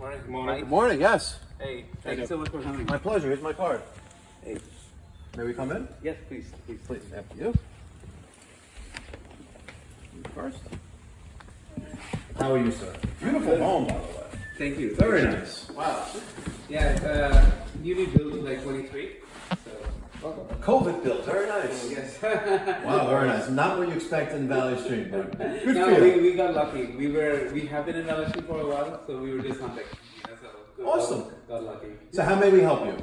Morning. Good morning, yes. Hey, thank you so much for coming. My pleasure. Here's my card. Hey. May we come in? Yes, please. Please, after you. You first. How are you, sir? Beautiful home, by the way. Thank you. Very nice. Wow. Yeah, newly built like 23. So. COVID built. Very nice. Yes. Wow, very nice. Not what you expect in Valley Stream, but good No, for you. we got lucky. We have been in Valley Stream for a while, so we were just hunting. Awesome. Got lucky. So how may we help you?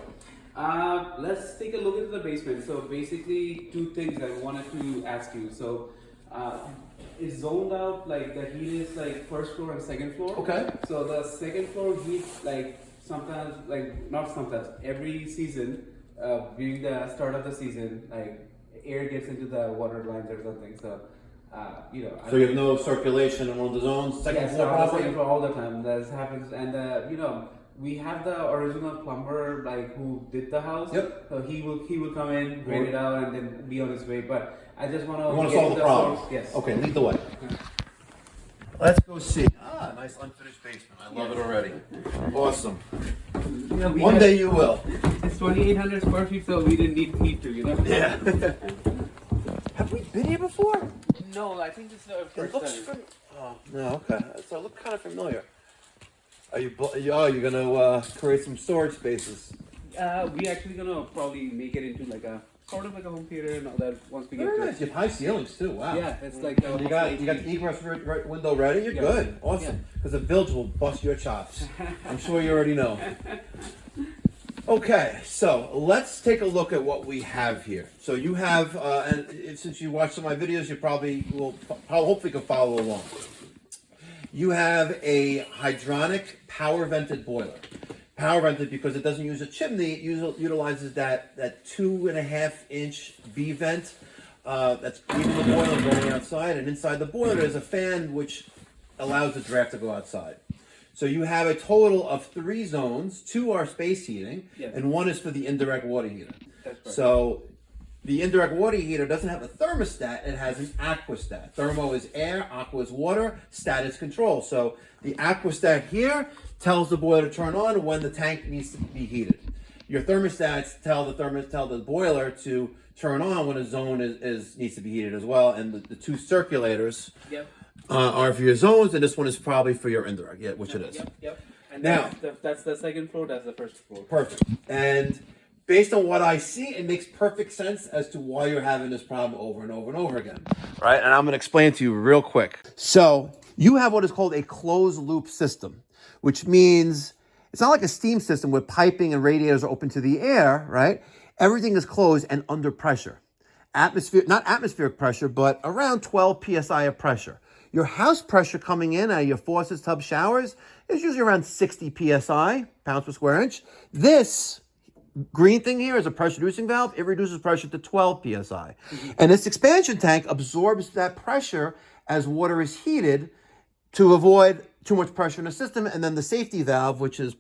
Let's take a look into the basement. So basically, two things I wanted to ask you. So, it's zoned out, like the heat is like first floor and second floor. Okay. So the second floor heat, like sometimes, like not sometimes, every season, during the start of the season, like air gets into the water lines or something. So, So you have no circulation in one of the zones? Second floor property? Second floor all the time. That happens, and we have the original plumber, like who did the house. Yep. So he will come in, drain it out, and then be on his way. But I just want to. You want to solve the problem? Yes. Okay, lead the way. Let's go see. Ah, nice unfinished basement. I love it already. Awesome. One day you will. It's 2,800 square feet, so we didn't need to, Yeah. Have we been here before? No, I think this is our It first looks time. Oh, no, okay. So it looks kind of familiar. Are you? You're gonna create some storage spaces. We actually gonna probably make it into like a sort of like a home theater and all that once we get Very to nice. You have high ceilings too. Wow. Yeah, it's like You got the egress window ready. You're good. Awesome. Because the village will bust your chops. I'm sure you already know. Okay, so let's take a look at what we have here. So you have, and since you watched some of my videos, you probably will, hopefully can follow along. You have a hydronic power vented boiler. Power vented because it doesn't use a chimney, it utilizes that 2.5 inch B vent that's keeping the boiler going outside, and inside the boiler there's a fan which allows the draft to go outside. So you have a total of 3 zones. 2 are space heating, and 1 is for the indirect water heater. That's right. So the indirect water heater doesn't have a thermostat, it has an aquastat. Thermo is air, aqua is water, stat is control. So the aquastat here tells the boiler to turn on when the tank needs to be heated. Your thermostats tell the boiler to turn on when a zone needs to be heated as well, and the 2 circulators are for your zones, and this one is probably for your indirect, which it is. Yep. And now that's the second floor. That's the first floor. Perfect. And based on what I see, it makes perfect sense as to why you're having this problem over and over and over again. Right? And I'm going to explain to you real quick. So you have what is called a closed loop system, which means it's not like a steam system where piping and radiators are open to the air, right? Everything is closed and under pressure. Not atmospheric pressure, but around 12 psi of pressure. Your house pressure coming in out of your faucets, tubs, showers is usually around 60 psi, pounds per square inch. This green thing here is a pressure reducing valve. It reduces pressure to 12 psi. Mm-hmm. And this expansion tank absorbs that pressure as water is heated to avoid too much pressure in the system. And then the safety valve, which is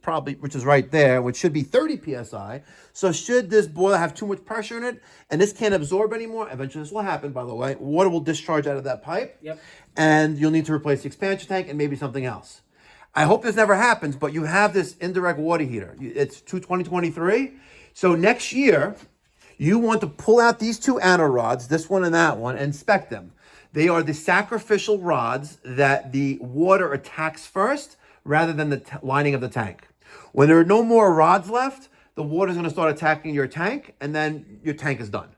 right there, which should be 30 psi. So should this boiler have too much pressure in it and this can't absorb anymore, eventually this will happen, by the way, water will discharge out of that pipe. Yep. And you'll need to replace the expansion tank and maybe something else. I hope this never happens, but you have this indirect water heater. It's 2023. So next year, you want to pull out these 2 anode rods, this one and that one, and inspect them. They are the sacrificial rods that the water attacks first rather than the lining of the tank. When there are no more rods left, the water is going to start attacking your tank, and then your tank is done.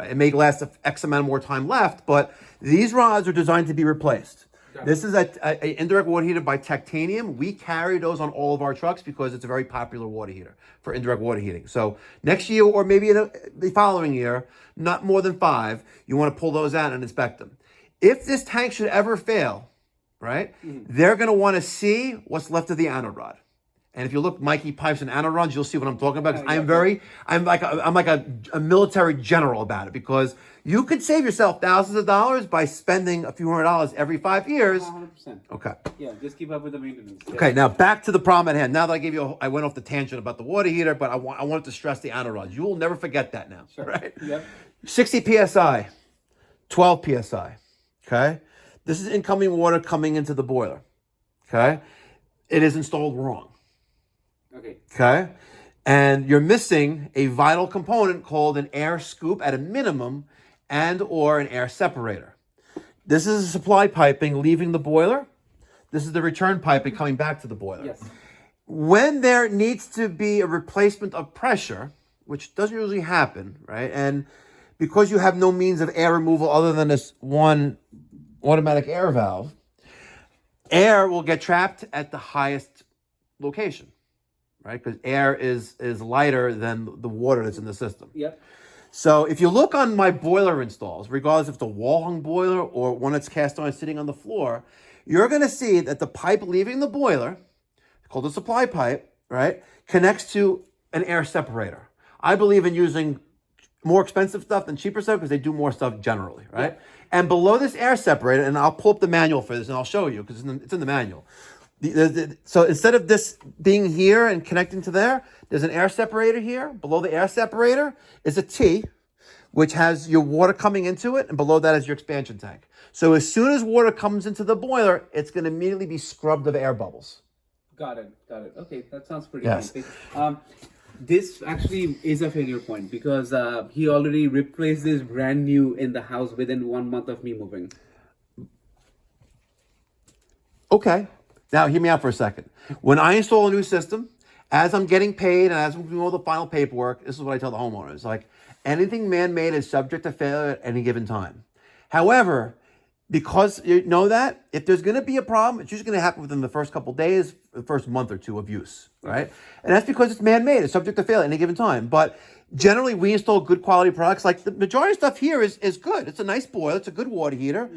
It may last X amount more time left, but these rods are designed to be replaced. Yeah. This is a indirect water heater by Titanium. We carry those on all of our trucks because it's a very popular water heater for indirect water heating. So next year, or maybe the following year, not more than 5, you want to pull those out and inspect them. If this tank should ever fail, right, they're going to want to see what's left of the anode rod. And if you look Mikey Pipes and anode rods, you'll see what I'm talking about. I'm like a military general about it, because you could save yourself thousands of dollars by spending a few $100s every 5 years. 100%. Okay. Yeah, just keep up with the maintenance. Okay, yeah. Now back to the problem at hand. Now that I went off the tangent about the water heater, but I wanted to stress the anode rods. You will never forget that now, right? Yep. 60 psi, 12 psi. Okay, this is incoming water coming into the boiler. Okay. it is installed wrong. Okay. Okay? And you're missing a vital component called an air scoop at a minimum and or an air separator. This is a supply piping leaving the boiler. This is the return piping coming back to the boiler. Yes. When there needs to be a replacement of pressure, which doesn't usually happen, right? And because you have no means of air removal other than this one automatic air valve, air will get trapped at the highest location, right? Because air is lighter than the water that's in the system. Yep. So if you look on my boiler installs, regardless if it's a wall-hung boiler or one that's cast iron sitting on the floor, you're going to see that the pipe leaving the boiler, called a supply pipe, right, connects to an air separator. I believe in using more expensive stuff than cheaper stuff because they do more stuff generally, right? Yeah. And below this air separator, and I'll pull up the manual for this and I'll show you because it's in the manual. So instead of this being here and connecting to there, there's an air separator here. Below the air separator is a T, which has your water coming into it, and below that is your expansion tank. So as soon as water comes into the boiler, it's going to immediately be scrubbed of air bubbles. Got it. Okay, that sounds pretty Yes. fancy. This actually is a failure point because he already replaced this brand new in the house within 1 month of me moving. Okay. Now, hear me out for a second. When I install a new system, as I'm getting paid and as I'm doing all the final paperwork, this is what I tell the homeowners. Like, anything man-made is subject to failure at any given time. However, because you know that, if there's going to be a problem, it's usually going to happen within the first couple days, the first month or two of use, right? And that's because it's man-made. It's subject to failure at any given time. But generally, we install good quality products. Like the majority of stuff here is good. It's a nice boiler. It's a good water heater.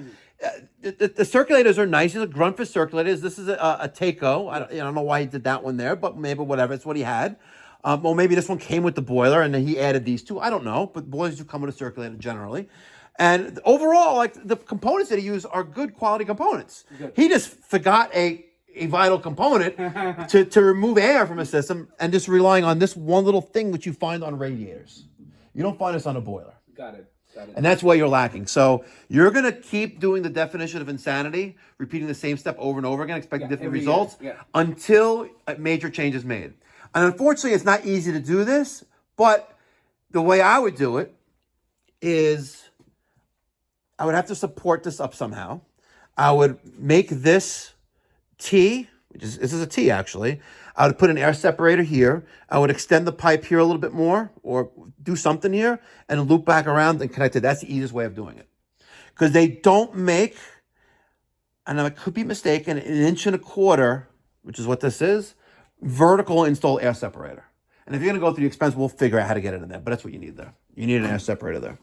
The circulators are nice. These are Grunford circulators. This is a Takeo. I don't know why he did that one there, but maybe whatever. It's what he had. Or maybe this one came with the boiler and then he added these two. I don't know, but boilers do come with a circulator generally. And overall, like the components that he used are good quality components. Good. He just forgot a vital component to remove air from a system and just relying on this one little thing which you find on radiators. You don't find this on a boiler. Got it. And that's where you're lacking. So you're going to keep doing the definition of insanity, repeating the same step over and over again, expecting different results until a major change is made. And unfortunately, it's not easy to do this, but the way I would do it is I would have to support this up somehow. I would make this T, this is a T actually. I would put an air separator here. I would extend the pipe here a little bit more or do something here and loop back around and connect it. That's the easiest way of doing it. Because they don't make, and I could be mistaken, 1.25 inches, which is what this is, vertical install air separator. And if you're going to go through the expense, we'll figure out how to get it in there. But that's what you need there. You need an air separator there.